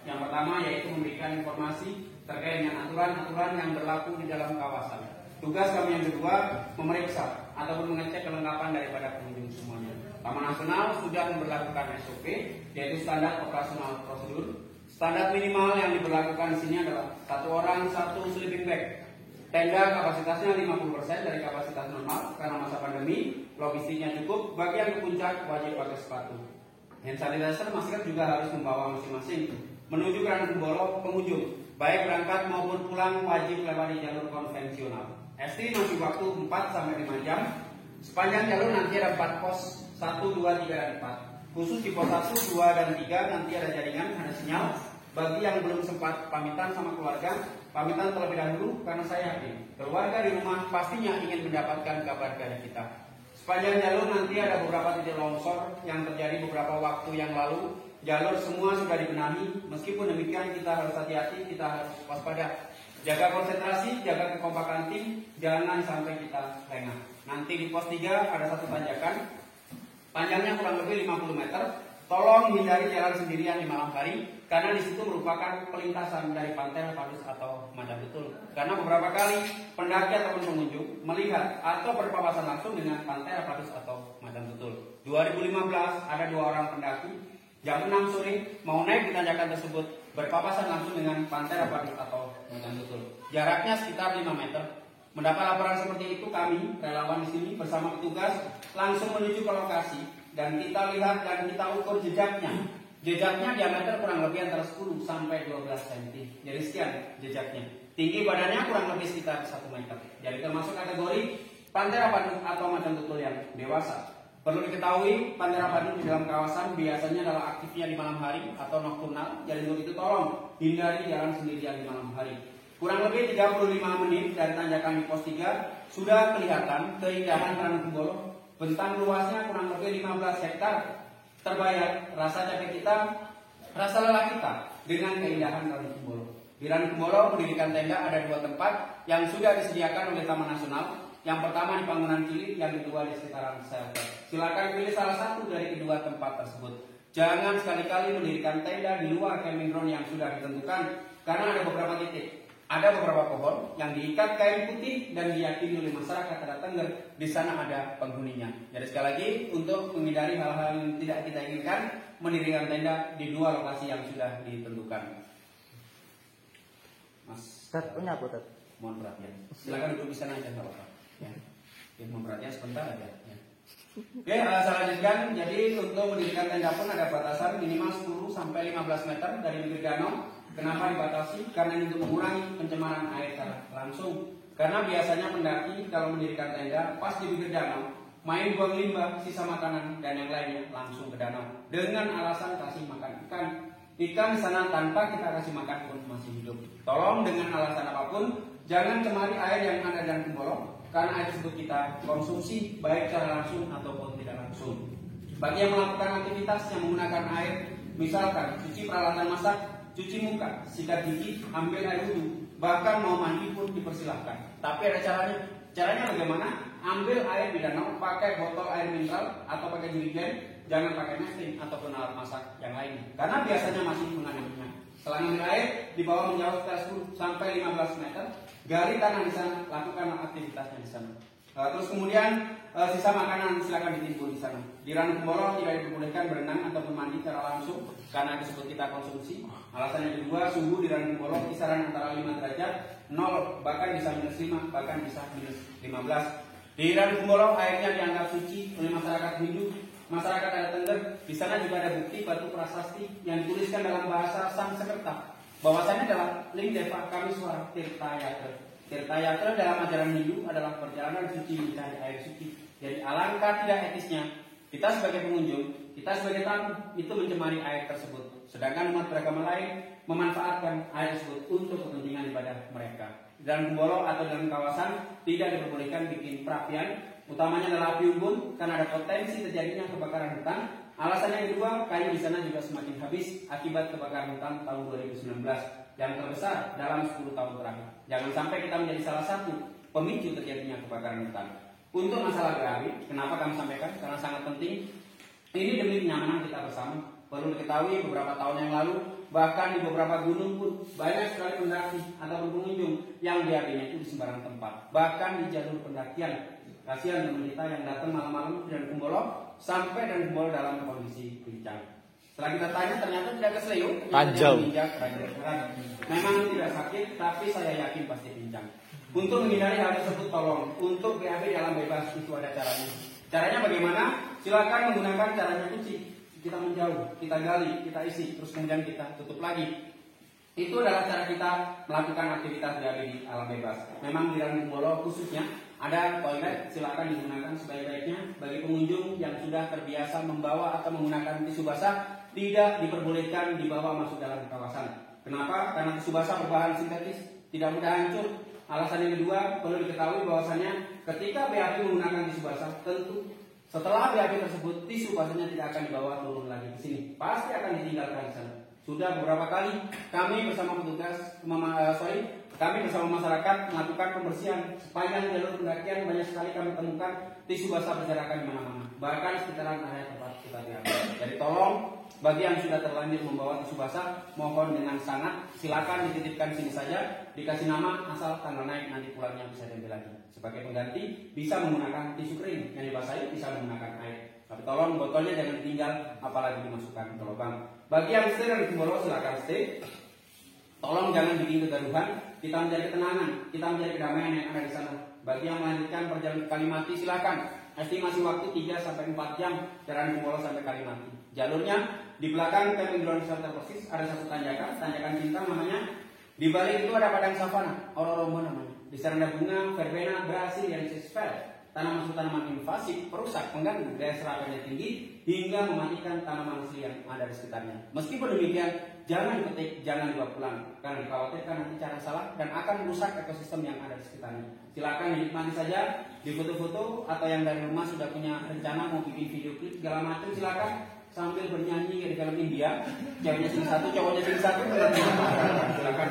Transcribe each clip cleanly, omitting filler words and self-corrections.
Yang pertama yaitu memberikan informasi terkait dengan aturan-aturan yang berlaku di dalam kawasan. Tugas kami yang kedua memeriksa ataupun mengecek kelengkapan daripada pengunjung semuanya. Taman Nasional sudah memperlakukan SOP, yaitu standar operasional prosedur. Standar minimal yang diberlakukan di sini adalah 1 orang 1 sleeping bag. Tenda kapasitasnya 50% dari kapasitas normal karena masa pandemi, logistiknya cukup. Bagi yang ke puncak wajib pakai sepatu. Hand sanitizer, masker juga harus membawa masing-masing. Menuju Gerhana Kumbolo, pengunjung baik berangkat maupun pulang wajib lewati jalur konvensional. Estimasi waktu 4-5 jam. Sepanjang jalur nanti ada 4 pos, 1, 2, 3, dan 4. Khusus di pos 1, 2, dan 3 nanti ada jaringan, ada sinyal. Bagi yang belum sempat pamitan sama keluarga, pamitan terlebih dahulu karena saya yakin keluarga di rumah pastinya ingin mendapatkan kabar dari kita. Sepanjang jalur nanti ada beberapa titik longsor yang terjadi beberapa waktu yang lalu. Jalur semua sudah dibenahi. Meskipun demikian kita harus hati-hati, kita harus waspada. Jaga konsentrasi, jaga kekompakan tim, jangan sampai kita lengah. Nanti di pos 3 ada satu tanjakan, panjangnya kurang lebih 50 meter. Tolong hindari jalan sendirian di malam hari, karena di situ merupakan pelintasan dari Pantai Padus atau Madang Betul. Karena beberapa kali pendaki ataupun pengunjung melihat atau berpapasan langsung dengan Pantai Padus atau Madang Betul. 2015 ada 2 orang pendaki jam 6 sore mau naik di tanjakan tersebut berpapasan langsung dengan Pantai Padus atau Madang Betul. Jaraknya sekitar 5 meter. Mendapat laporan seperti itu, kami relawan di sini bersama petugas langsung menuju ke lokasi. Dan kita lihat dan kita ukur jejaknya. Jejaknya diameter kurang lebih antara 10 sampai 12 cm. Jadi sekian jejaknya. Tinggi badannya kurang lebih sekitar 1 meter. Jadi termasuk kategori Pantai Padus atau Madang Betul yang dewasa. Perlu diketahui, Pantai Padus di dalam kawasan biasanya adalah aktifnya di malam hari atau nokturnal. Jadi untuk itu tolong hindari jalan sendirian di malam hari. Kurang lebih 35 menit dari tanjakan di pos 3 sudah kelihatan keindahan Gerhana Kumbolo. Bentang luasnya kurang lebih 15 hektar. Terbayar rasa capek kita, rasa lelah kita dengan keindahan Gerhana Kumbolo. Di Gerhana Kumbolo mendirikan tenda ada 2 tempat yang sudah disediakan oleh Taman Nasional. Yang pertama di Panggungan Cilik, yang kedua di sekitaran shelter. Silakan pilih salah satu dari kedua tempat tersebut. Jangan sekali-kali mendirikan tenda di luar camping ground yang sudah ditentukan, karena ada beberapa titik. Ada beberapa pohon yang diikat kain putih dan diyakini oleh masyarakat ada tengger di sana ada penghuninya. Jadi sekali lagi untuk menghindari hal-hal yang tidak kita inginkan, mendirikan tenda di 2 lokasi yang sudah ditentukan. Mas, punya apa, Tat? Mohon perhatian. Silakan duduk di sana aja nggak apa-apa. Ya, mohon perhatian sebentar aja. Ya. Oke, saya lanjutkan. Jadi untuk mendirikan tenda pun ada batasan minimal 10 sampai 15 meter dari bibir danau. Kenapa dibatasi? Karena ini untuk mengurangi pencemaran air secara langsung. Karena biasanya pendaki kalau mendirikan tenda pas di bibir danau, main buang limbah, sisa makanan dan yang lainnya langsung ke danau dengan alasan kasih makan ikan. Ikan di sana tanpa kita kasih makan pun masih hidup. Tolong dengan alasan apapun jangan cemari air yang ada di Kumbolo, karena air tersebut kita konsumsi baik secara langsung ataupun tidak langsung. Bagi yang melakukan aktivitas yang menggunakan air, misalkan cuci peralatan masak, cuci muka, sikat gigi, ambil air wudhu, bahkan mau mandi pun dipersilahkan. Tapi ada caranya. Caranya bagaimana? Ambil air di danau, pakai botol air mineral atau pakai jerigen, jangan pakai nesting ataupun alat masak yang lainnya. Karena biasanya masih mengandung minyak. Setelah ambil air, dibawa menjauh sekitar 10 sampai 15 meter, gali tanah di sana, lakukan aktivitasnya di sana. Terus kemudian sisa makanan silakan ditimbun di sana. Di Gerhana Kumbolo tidak diperbolehkan berenang ataupun mandi secara langsung karena tersebut kita konsumsi. Alasan yang kedua, suhu di Gerhana Kumbolo kisaran antara 5 derajat, 0 bahkan bisa -5, bahkan bisa -15. Di Gerhana Kumbolo airnya dianggap suci oleh masyarakat Hindu. Masyarakat ada Tengger. Di sana juga ada bukti batu prasasti yang dituliskan dalam bahasa Sanskerta. Bahwasannya adalah Lingdeva Kamiswara Tirta Yatra. Tirta Yatra dalam ajaran Hindu adalah perjalanan suci mencari air suci. Jadi alangkah tidak etisnya kita sebagai pengunjung, kita sebagai tamu itu mencemari air tersebut. Sedangkan umat beragama lain memanfaatkan air tersebut untuk kepentingan ibadah mereka. Dalam Kumbolo atau dalam kawasan tidak diperbolehkan bikin perapian, utamanya adalah api unggun karena ada potensi terjadinya kebakaran hutan. Alasan yang kedua, kayu di sana juga semakin habis akibat kebakaran hutan tahun 2019 yang terbesar dalam 10 tahun terakhir. Jangan sampai kita menjadi salah satu pemicu terjadinya kebakaran hutan. Untuk masalah gerawi, kenapa kami sampaikan? Karena sangat penting. Ini demi kenyamanan kita bersama. Perlu diketahui beberapa tahun yang lalu bahkan di beberapa gunung pun banyak sekali pendaki atau pengunjung yang BAB-nya itu di sembarang tempat, bahkan di jalur pendakian. Kasihan teman kita yang datang malam-malam dan Kumbolo sampai dan Kumbolo dalam kondisi pincang. Setelah kita tanya ternyata tidak keseleo, memang tidak sakit, tapi saya yakin pasti pincang. Untuk menghindari hal tersebut, tolong untuk BAB dalam bebas itu ada caranya. Caranya bagaimana? Silakan menggunakan caranya kunci. Kita menjauh, kita gali, kita isi, terus kemudian kita tutup lagi. Itu adalah cara kita melakukan aktivitas BAB di alam bebas. Memang di dalam Kumbolo khususnya ada toilet, silakan digunakan sebaik-baiknya. Bagi pengunjung yang sudah terbiasa membawa atau menggunakan tisu basah, tidak diperbolehkan dibawa masuk dalam kawasan. Kenapa? Karena tisu basah berbahan sintetis, tidak mudah hancur. Alasan yang kedua, perlu diketahui bahwasannya ketika BAB menggunakan tisu basah, tentu setelah BAB tersebut tisu basahnya tidak akan dibawa turun lagi ke sini, pasti akan ditinggalkan di sana. Sudah beberapa kali kami bersama petugas, kami bersama masyarakat melakukan pembersihan sepanjang jalur pendakian. Banyak sekali kami temukan tisu basah berserakan di mana-mana, bahkan sekitaran area tempat kita BAB. Jadi tolong bagi yang sudah terlanjur membawa tisu basah, mohon dengan sangat silakan dititipkan sini saja, dikasih nama, asal tanggal naik nanti pulangnya bisa diambil lagi. Sebagai pengganti bisa menggunakan tisu kering yang dibasahi, bisa menggunakan air. Tapi tolong botolnya jangan ditinggal, apalagi dimasukkan ke lubang. Bagi yang stay dan Kumbolo silakan stay. Tolong jangan bikin kegaduhan. Kita mencari ketenangan, kita mencari kedamaian yang ada di sana. Bagi yang melanjutkan perjalanan ke Kalimati silakan. Estimasi waktu 3-4 jam jalan Kumbolo sampai Kalimati. Jalurnya di belakang camping ground shelter persis ada satu tanjakan cinta namanya. Di balik itu ada padang savana, ororombo namanya. Di sana ada bunga, verbena, brasiliensis fel. Tanaman invasif, perusak, mengganggu, daya serapannya tinggi hingga mematikan tanaman asli yang ada di sekitarnya. Meskipun demikian, jangan petik, jangan dibawa pulang karena dikhawatirkan nanti cara salah dan akan merusak ekosistem yang ada di sekitarnya. Silakan dinikmati saja, di foto-foto atau yang dari rumah sudah punya rencana mau bikin video klip segala macam, silakan sambil bernyanyi di film India, ceweknya sini satu, cowoknya sini satu, silakan.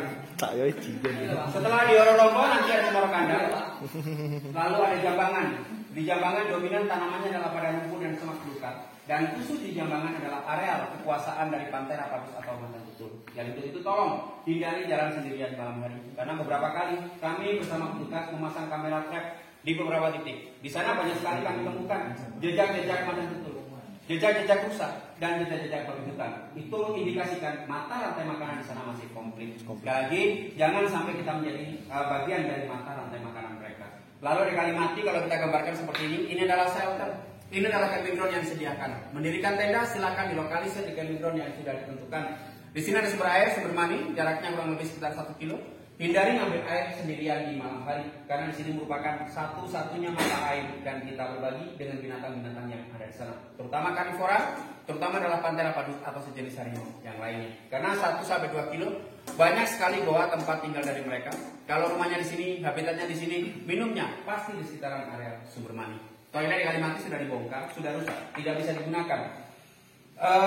Setelah di Ororombo nanti ada Morokanda, lalu ada Jambangan. Di Jambangan dominan tanamannya adalah padang rumput dan semak belukar. Dan khusus di Jambangan adalah areal kekuasaan dari Pantai Rapabis atau Mantan Tutul. Yang itu tolong hindari jalan sendirian malam hari, karena beberapa kali kami bersama petugas memasang kamera trap di beberapa titik. Di sana banyak sekali kami temukan jejak-jejak Mantan Tutul, jejak-jejak rusak dan jejak-jejak perburukan. Itu indikasikan mata rantai makanan di sana masih komplit. Lagi jangan sampai kita menjadi bagian dari mata rantai makanan mereka. Lalu di Kalimati kalau kita gambarkan seperti ini adalah shelter. Ini adalah camping ground yang disediakan. Mendirikan tenda silakan dilokalisir di camping ground yang sudah ditentukan. Di sini ada sumber air, sumber mani, jaraknya kurang lebih sekitar 1 kilo. Hindari ngambil air sendirian di malam hari, karena di sini merupakan satu-satunya mata air dan kita berbagi dengan binatang-binatang yang ada di sana, terutama karnivora, terutama adalah Panthera padus atau sejenis harimau yang lainnya. Karena 1-2 kilo banyak sekali goa tempat tinggal dari mereka. Kalau rumahnya di sini, habitatnya di sini, minumnya pasti di sekitaran area sumber mani. Toilet di Kalimati sudah dibongkar, sudah rusak, tidak bisa digunakan.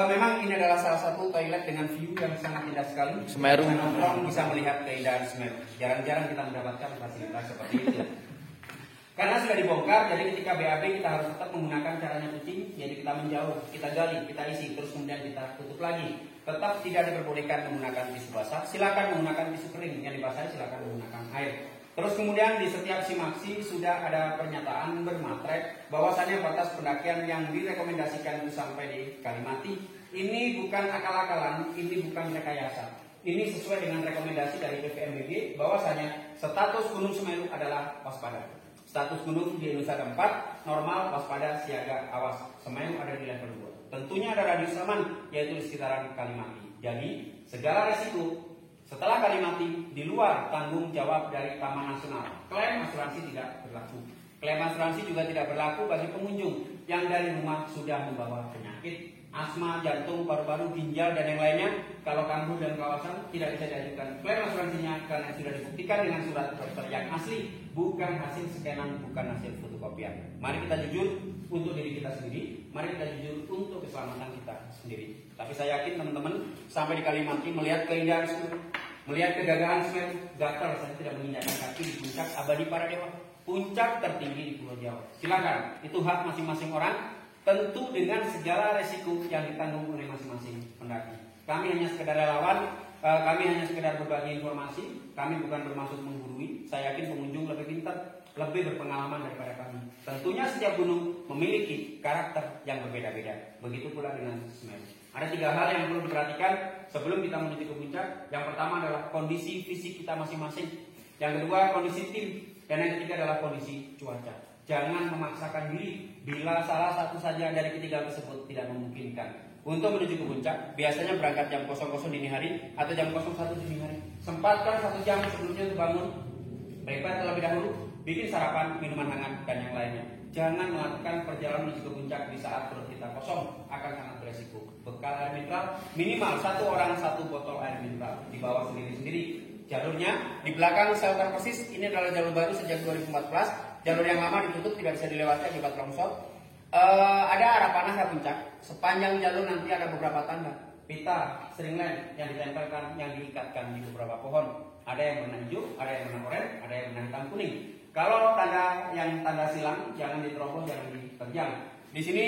Memang ini adalah salah satu toilet dengan view yang sangat indah sekali. Semeru. Nongkrong bisa melihat keindahan Semeru. Jarang-jarang kita mendapatkan fasilitas seperti itu. Karena sudah dibongkar, jadi ketika BAB kita harus tetap menggunakan caranya kucing, yaitu kita menjauh, kita gali, kita isi, terus kemudian kita tutup lagi. Tetap tidak diperbolehkan menggunakan tisu basah. Silakan menggunakan tisu kering, yang dibasahi silakan menggunakan air. Terus kemudian di setiap simaksi sudah ada pernyataan bermatrek bahwasannya batas pendakian yang direkomendasikan itu sampai di Kalimati ini bukan akal-akalan, ini bukan rekayasa. Ini sesuai dengan rekomendasi dari PVMBG bahwasanya status Gunung Semeru adalah waspada. Status gunung di Indonesia ada 4, normal, waspada, siaga, awas. Semeru ada di level 2. Tentunya ada radius aman yaitu di sekitaran Kalimati. Jadi segala resiko setelah Kalimati di luar tanggung jawab dari Taman Nasional. Klaim asuransi tidak berlaku. Klaim asuransi juga tidak berlaku bagi pengunjung yang dari rumah sudah membawa penyakit asma, jantung, paru-paru, ginjal dan yang lainnya. Kalau kambuh dan kawasan tidak bisa diajukan klaim asuransinya karena sudah dibuktikan dengan surat dokter yang asli, bukan hasil scanan, bukan hasil fotokopian. Mari kita jujur untuk diri kita sendiri, mari kita jujur untuk keselamatan kita sendiri. Tapi saya yakin teman-teman sampai di Kalimati melihat keindahan Semeru, melihat kegagahan Semeru, gatal saya tidak menginjakkan kaki di puncak abadi para dewa, puncak tertinggi di Pulau Jawa. Silakan, itu hak masing-masing orang, tentu dengan segala resiko yang ditanggung oleh masing-masing pendaki. Kami hanya sekedar relawan, kami hanya sekedar berbagi informasi, kami bukan bermaksud menggurui. Saya yakin pengunjung lebih pintar, lebih berpengalaman daripada kami. Tentunya setiap gunung memiliki karakter yang berbeda-beda. Begitu pula dengan Semeru. Ada 3 hal yang perlu diperhatikan sebelum kita menuju ke puncak. Yang pertama adalah kondisi fisik kita masing-masing. Yang kedua kondisi tim. Dan yang ketiga adalah kondisi cuaca. Jangan memaksakan diri bila salah satu saja dari ketiga tersebut tidak memungkinkan. Untuk menuju ke puncak, biasanya berangkat jam 00 dini hari atau jam 01 dini hari. Sempatkan 1 jam sebelumnya untuk bangun, prepare terlebih dahulu, bikin sarapan, minuman hangat, dan yang lainnya. Jangan melakukan perjalanan menuju ke puncak di saat perut kita kosong, akan sangat beresiko. Bekal air mineral, minimal 1 orang 1 botol air mineral, dibawa sendiri-sendiri. Jalurnya di belakang shelter persis, ini adalah jalur baru sejak 2014. Jalur yang lama ditutup, tidak bisa dilewati akibat longsor. Ada arah panah ke puncak. Sepanjang jalur nanti ada beberapa tanda, pita, stringline yang ditempelkan, yang diikatkan di beberapa pohon. Ada yang warna hijau, ada yang warna oranye, ada yang warna hitam kuning. Kalau tanda silang, jangan diterobos, jangan diterjang. Di sini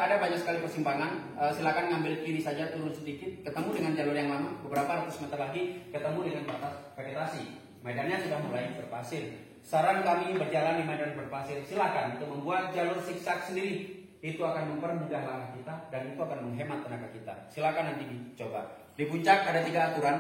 ada banyak sekali persimpangan. Silakan ngambil kiri saja, turun sedikit, ketemu dengan jalur yang lama. Beberapa ratus meter lagi ketemu dengan batas vegetasi. Medannya sudah mulai berpasir. Saran kami berjalan di medan berpasir. Silakan untuk membuat jalur zigzag sendiri. Itu akan mempermudah langkah kita dan itu akan menghemat tenaga kita. Silakan nanti dicoba. Di puncak ada 3 aturan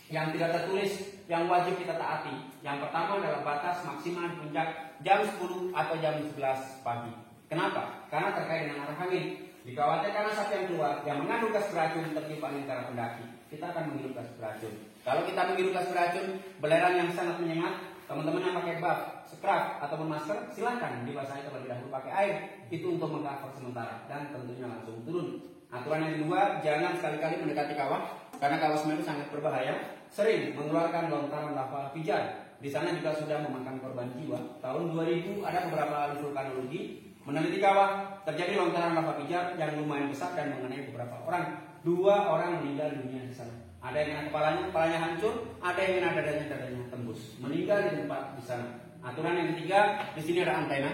yang tidak tertulis yang wajib kita taati. Yang pertama adalah batas maksimal di puncak jam 10 atau jam 11 pagi. Kenapa? Karena terkait dengan arah angin. Dikhawatirkan asap yang keluar yang mengandung gas beracun tertiup angin ke arah pendaki. Kita akan menghirup gas beracun. Kalau kita menghirup gas beracun, belerang yang sangat menyengat, teman-teman yang pakai buff, scrub ataupun masker, silahkan dibasahi terlebih dahulu pakai air. Itu untuk mengcover sementara dan tentunya langsung turun. Aturan yang kedua, jangan sekali-kali mendekati kawah karena kawah Semeru sangat berbahaya. Sering mengeluarkan lontaran lava pijar. Di sana juga sudah memakan korban jiwa. Tahun 2000 ada beberapa ahli vulkanologi meneliti kawah, terjadi lontaran lava pijar yang lumayan besar dan mengenai beberapa orang. 2 orang meninggal dunia di sana. Ada yang kepalanya hancur, ada yang kena dadanya tembus, meninggal di tempat di sana. Aturan yang ketiga, di sini ada antena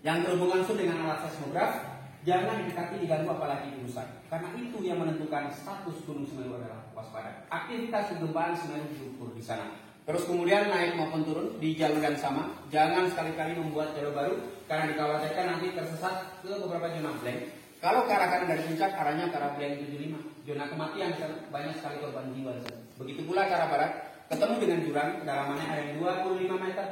yang terhubung langsung dengan alat seismograf. Jangan didekati, diganggu, apalagi dirusak. Karena itu yang menentukan status Gunung Semeru adalah waspada. Aktivitas kegempaan Semeru diukur di sana. Terus kemudian naik maupun turun di jalur yang sama. Jangan sekali-kali membuat jalur baru karena dikhawatirkan nanti tersesat ke beberapa zona blank. Kalau ke arah kanan dari puncak, arahnya ke arah blank 75. Zona kematian banyak sekali korban jiwa di sana. Begitu pula ke arah barat, ketemu dengan jurang, kedalamannya ada yang 25 meter,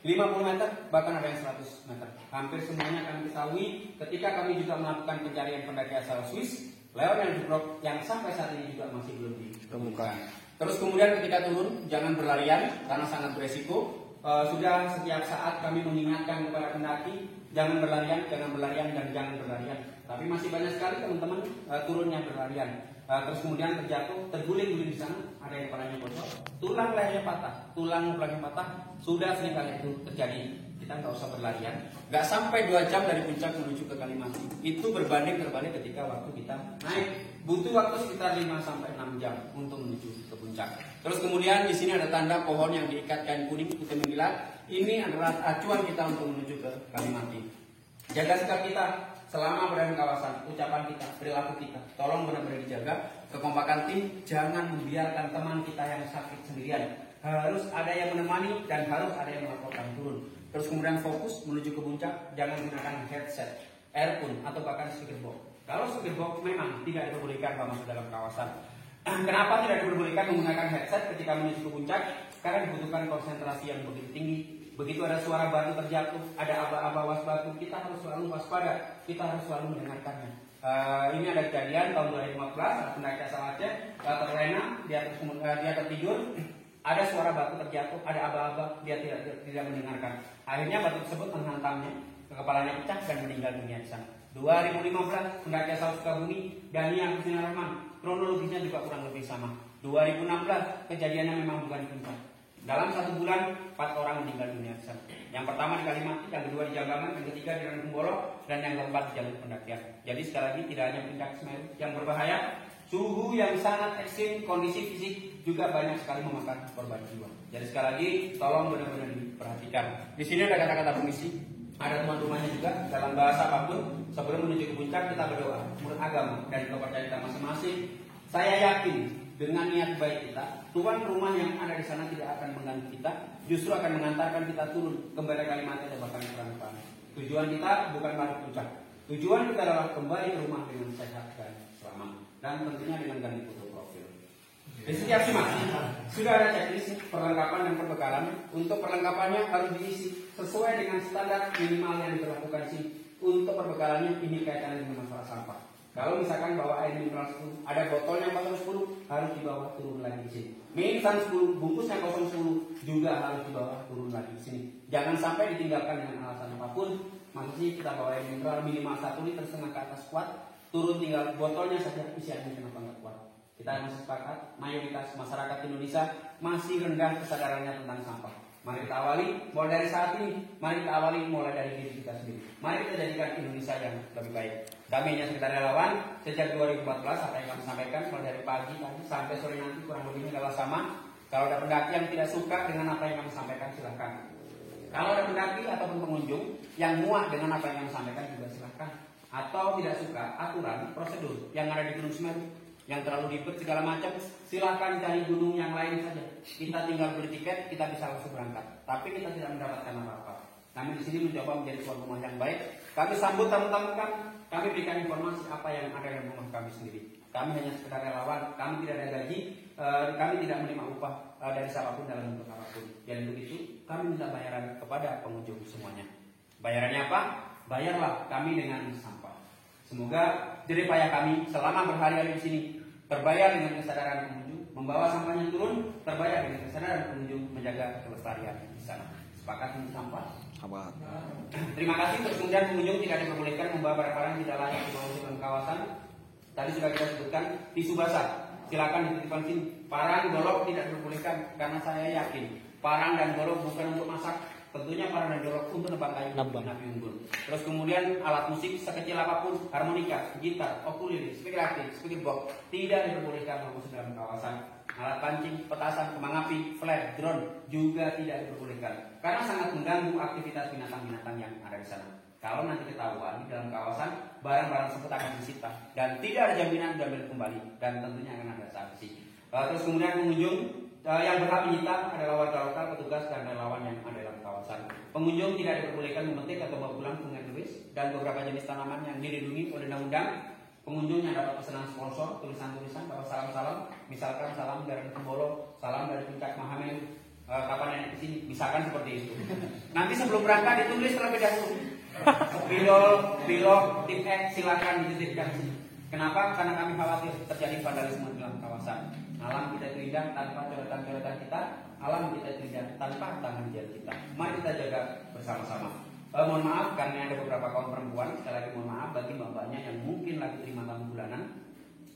50 meter, bahkan ada yang 100 meter. Hampir semuanya kami ketahui ketika kami juga melakukan pencarian pendaki asal Swiss, Leonel Dubrok, yang sampai saat ini juga masih belum ditemukan. Terus kemudian ketika turun, jangan berlarian karena sangat beresiko. Sudah setiap saat kami mengingatkan kepada pendaki, jangan berlarian, dan jangan berlarian. Tapi masih banyak sekali teman-teman turunnya berlarian. Terus kemudian terjatuh, terguling-guling di sana, ada yang kepalanya bocor, tulang lehernya patah, tulang belakang patah, sudah sering kali itu terjadi. Kita nggak usah berlarian, nggak sampai 2 jam dari puncak menuju ke Kalimati. Itu berbanding terbalik ketika waktu kita naik, butuh waktu sekitar 5-6 jam untuk menuju ke puncak. Terus kemudian di sini ada tanda pohon yang diikat kain kuning putih mengkilat. Ini adalah acuan kita untuk menuju ke Kalimati. Jaga sikap kita selama berada di kawasan, ucapan kita, perilaku kita, tolong benar-benar dijaga. Kekompakan tim, jangan membiarkan teman kita yang sakit sendirian. Harus ada yang menemani dan harus ada yang melaporkan turun. Terus kemudian fokus menuju ke puncak, jangan gunakan headset, earphone atau bahkan speakerbox. Kalau speakerbox memang tidak diperbolehkan masuk dalam kawasan. Kenapa tidak diperbolehkan menggunakan headset ketika menuju ke puncak? Karena dibutuhkan konsentrasi yang begitu tinggi. Begitu ada suara batu terjatuh, ada aba-aba was batu, kita harus selalu waspada, kita harus selalu mendengarkannya. Ini ada kejadian tahun 2015, pendaki asal Aceh terlena, dia tertidur, ada suara batu terjatuh, ada aba-aba, dia tidak mendengarkan. Akhirnya batu tersebut menghantamnya, kepalanya pecah dan meninggal dunia di sana. 2015, pendaki asal Sukabumi, Dani Agustina Rahman, kronologisnya juga kurang lebih sama. 2016, kejadiannya memang bukan di puncak. Dalam 1 bulan, 4 orang meninggal dunia di sana. Yang pertama di Kalimati, yang kedua di Jambangan, yang ketiga di Ranung Bolok, dan yang keempat di jalur pendakian. Jadi sekali lagi tidak hanya puncak Semeru yang berbahaya, suhu yang sangat ekstrim, kondisi fisik juga banyak sekali memakan korban jiwa. Jadi sekali lagi, tolong benar-benar diperhatikan. Di sini ada kata-kata permisi, ada teman rumahnya juga. Dalam bahasa apapun, sebelum menuju ke puncak kita berdoa menurut agama dan kepercayaan kita masing-masing. Saya yakin dengan niat baik kita, tuan rumah yang ada di sana tidak akan mengganggu kita, justru akan mengantarkan kita turun kembali ke Kalimantan dan bahkan ke tujuan kita bukan balik puncak. Tujuan kita adalah kembali ke rumah dengan sehat dan selamat, dan tentunya dengan ganti foto profil. Di setiap simak sudah ada checklist perlengkapan dan perbekalan. Untuk perlengkapannya harus diisi sesuai dengan standar minimal yang diberlakukan sih. Untuk perbekalannya ini kaitannya dengan masalah sampah. Kalau misalkan bawa air mineral 10, ada botol yang botol 10 harus dibawa turun lagi di sini. Mie instan 10, bungkusnya kosong 10 juga harus dibawa turun lagi di sini. Jangan sampai ditinggalkan dengan alasan apapun. Maksudnya kita bawa air mineral minimal 1,5 liter ke atas kuat, turun tinggal botolnya saja isiannya kenapa nggak kuat. Kita masih sepakat, mayoritas masyarakat Indonesia masih rendah kesadarannya tentang sampah. Mari kita awali mulai dari saat ini. Mari kita awali mulai dari diri kita sendiri. Mari kita jadikan Indonesia yang lebih baik. Kami hanya sekitar relawan sejak 2014. Apa yang kami sampaikan mulai dari pagi tadi sampai sore nanti kurang lebihnya adalah sama. Kalau ada pendaki yang tidak suka dengan apa yang kami sampaikan, silahkan. Kalau ada pendaki ataupun pengunjung yang muak dengan apa yang kami sampaikan juga silahkan. Atau tidak suka aturan prosedur yang ada di Gunung Semeru yang terlalu ribet segala macam, silahkan cari gunung yang lain saja. Kita tinggal beli tiket, kita bisa langsung berangkat. Tapi kita tidak mendapatkan apa-apa. Kami di sini mencoba menjadi tuan rumah yang baik. Kami sambut tamu-tamu kami berikan informasi apa yang ada dalam rumah kami sendiri. Kami hanya sekedar relawan, kami tidak ada gaji, kami tidak menerima upah dari siapapun dalam bentuk apapun. Dan begitu, kami minta bayaran kepada pengunjung semuanya. Bayarannya apa? Bayarlah kami dengan sampah. Semoga jerih payah kami selama berhari-hari di sini terbayar dengan kesadaran pengunjung, membawa sampahnya turun, terbayar dengan kesadaran pengunjung menjaga kelestarian di sana. Sepakat untuk sampah? Terima kasih. Terus kemudian pengunjung tidak diperbolehkan membawa barang-barang tidak layak dibawa ke dalam kawasan. Tadi sudah kita sebutkan tisu basah, silakan dititipkan sini. Parang golok tidak diperbolehkan karena saya yakin parang dan golok bukan untuk masak. Tentunya parang dan golok untuk nebang kayu nabi unggul. Terus kemudian alat musik sekecil apapun, harmonika, gitar, ukulele, speaker aktif, speaker box tidak diperbolehkan masuk dalam kawasan. Alat pancing, petasan, kembang api, flare, drone juga tidak diperbolehkan karena sangat mengganggu aktivitas binatang-binatang yang ada di sana. Kalau nanti ketahuan di dalam kawasan, barang-barang tersebut akan disita dan tidak ada jaminan diambil kembali dan tentunya akan ada sanksi. Terus kemudian pengunjung yang berhak menyita adalah warga lokal, petugas dan relawan yang ada dalam kawasan. Pengunjung tidak diperbolehkan memetik atau bawa pulang bunga tulis dan beberapa jenis tanaman yang dilindungi oleh undang-undang. Pengunjung yang dapat pesanan sponsor, tulisan-tulisan, bawa salam-salam, misalkan salam dari Kumbolo, salam dari Puncak Mahameru, kapan nenek kesini, misalkan seperti itu. Nanti sebelum berangkat ditulis terlebih dahulu. Pilot, tip X silakan dititipkan sini. Kenapa? Karena kami khawatir terjadi vandalisme di dalam kawasan. Alam kita itu indah tanpa coretan-coretan kita. Alam kita itu indah tanpa tangan jari kita. Mari kita jaga bersama-sama. Mohon maaf karena ada beberapa kaum perempuan. Sekali lagi mohon maaf bagi mbak-mbaknya yang mungkin lagi terima tamu bulanan.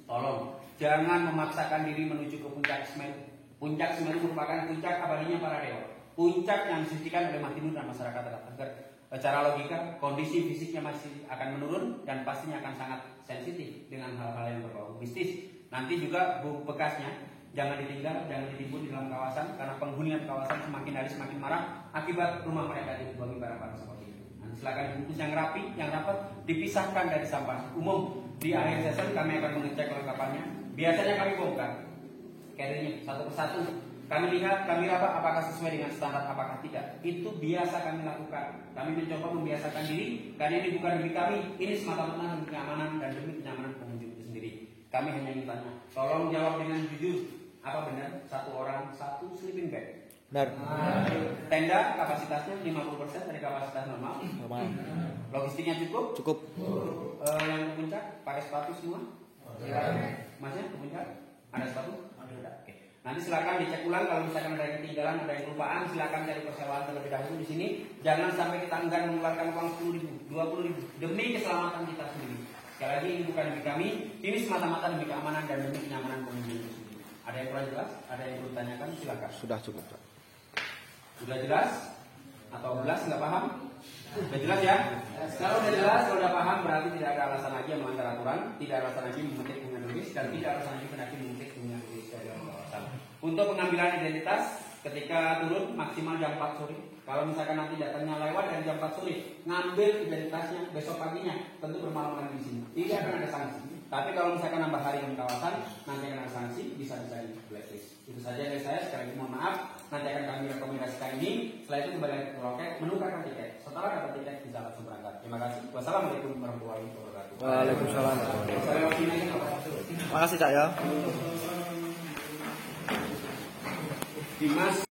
Tolong jangan memaksakan diri menuju ke puncak Semeru. Puncak Semeru merupakan puncak abadinya para dewa. Puncak yang disucikan oleh Mati Nur dan masyarakat agar secara logika kondisi fisiknya masih akan menurun dan pastinya akan sangat sensitif dengan hal-hal yang berbau mistis. Nanti juga bau bekasnya jangan ditinggal, jangan ditimbun di dalam kawasan karena penghunian kawasan semakin hari semakin marah akibat rumah mereka dibuangi barang-barang seperti itu. Nanti silakan dibungkus yang rapi, yang rapat, dipisahkan dari sampah umum. Di akhir sesi kami akan mengecek kelengkapannya. Biasanya kami bongkar carrier-nya satu persatu. Kami lihat, kami raba apakah sesuai dengan standar, apakah tidak. Itu biasa kami lakukan. Kami mencoba membiasakan diri karena ini bukan demi kami, ini semata-mata demi keamanan dan demi kenyamanan pengunjung itu sendiri. Kami hanya ingin tanya, tolong jawab dengan jujur. Apa benar satu orang satu sleeping bag? Benar. Tenda kapasitasnya 50% dari kapasitas normal. Logistiknya cukup? Cukup. Yang ke puncak pakai sepatu semua? Masnya ke puncak ada sepatu? Oke. Nanti silakan dicek ulang kalau misalkan ada yang ketinggalan, ada yang kelupaan, silakan cari persewaan terlebih dahulu di sini. Jangan sampai kita enggan mengeluarkan uang 10.000, 20.000 demi keselamatan kita sendiri. Sekali lagi ini bukan demi kami, ini semata-mata demi keamanan dan demi kenyamanan pengunjung itu sendiri. Ada yang kurang jelas? Ada yang perlu ditanyakan? Silakan. Sudah cukup, Pak. Sudah jelas? Atau belas nggak paham? Sudah jelas ya? Kalau udah jelas, kalau udah paham berarti tidak ada alasan lagi yang melanggar aturan, tidak ada alasan lagi memetik bunga tulis dan tidak ada alasan lagi pendaki memetik bunga tulis dari kawasan. Untuk pengambilan identitas ketika turun maksimal jam 4 sore. Kalau misalkan nanti datangnya lewat dari jam 4 sore, ngambil identitasnya besok paginya, tentu bermalam-malam di sini. Tidak akan ada sanksi. Tapi kalau misalkan nambah hari dalam kawasan, nanti akan ada sanksi, bisa di blacklist. Itu saja dari saya. Sekali lagi mohon maaf. Nanti akan kami rekomendasikan ini. Setelah itu kembali ke loket, menukarkan tiket. Setelah dapat tiket bisa langsung berangkat. Terima kasih. Wassalamualaikum warahmatullahi wabarakatuh. Waalaikumsalam. Makasih Cak ya. Dimas